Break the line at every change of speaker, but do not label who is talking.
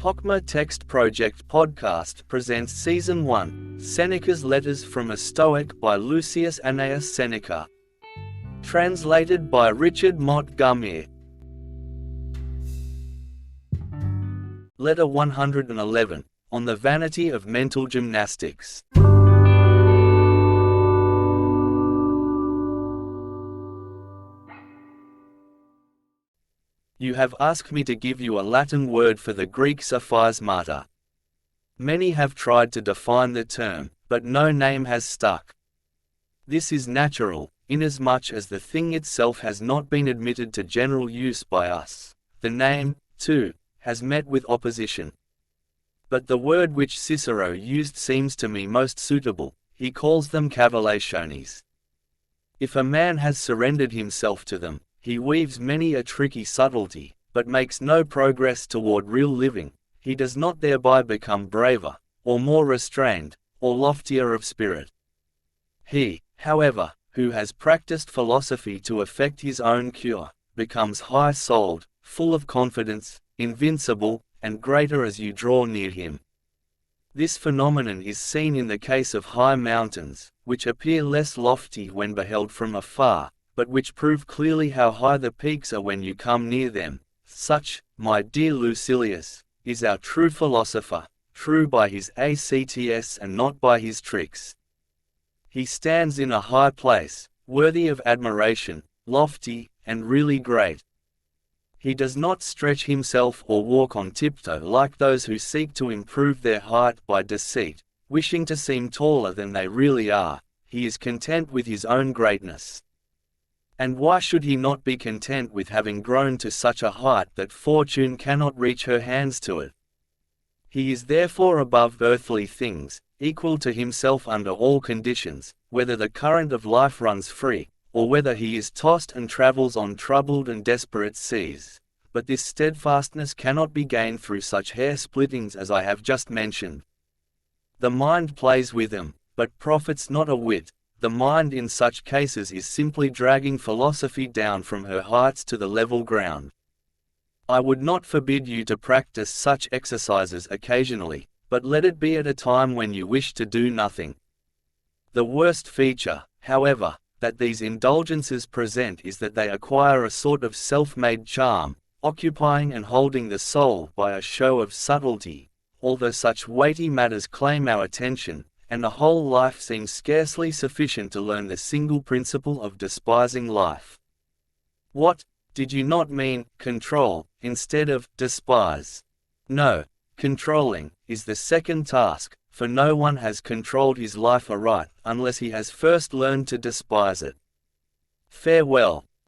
Hochma Text Project Podcast presents Season 1, Seneca's Letters from a Stoic by Lucius Annaeus Seneca. Translated by Richard Montgomery. Letter 111, on the Vanity of Mental Gymnastics. You have asked me to give you a Latin word for the Greek sophismata. Many have tried to define the term, but no name has stuck. This is natural, inasmuch as the thing itself has not been admitted to general use by us. The name, too, has met with opposition. But the word which Cicero used seems to me most suitable. He calls them cavalationes. If a man has surrendered himself to them, he weaves many a tricky subtlety, but makes no progress toward real living. He does not thereby become braver, or more restrained, or loftier of spirit. He, however, who has practiced philosophy to effect his own cure, becomes high-souled, full of confidence, invincible, and greater as you draw near him. This phenomenon is seen in the case of high mountains, which appear less lofty when beheld from afar, but which prove clearly how high the peaks are when you come near them. Such, my dear Lucilius, is our true philosopher, true by his acts and not by his tricks. He stands in a high place, worthy of admiration, lofty, and really great. He does not stretch himself or walk on tiptoe like those who seek to improve their height by deceit, wishing to seem taller than they really are. He is content with his own greatness. And why should he not be content with having grown to such a height that fortune cannot reach her hands to it? He is therefore above earthly things, equal to himself under all conditions, whether the current of life runs free, or whether he is tossed and travels on troubled and desperate seas. But this steadfastness cannot be gained through such hair-splittings as I have just mentioned. The mind plays with them, but profits not a whit. The mind in such cases is simply dragging philosophy down from her heights to the level ground. I would not forbid you to practice such exercises occasionally, but let it be at a time when you wish to do nothing. The worst feature, however, that these indulgences present is that they acquire a sort of self-made charm, occupying and holding the soul by a show of subtlety, although such weighty matters claim our attention, and the whole life seems scarcely sufficient to learn the single principle of despising life. What, did you not mean, control, instead of despise? No, controlling is the second task, for no one has controlled his life aright unless he has first learned to despise it. Farewell.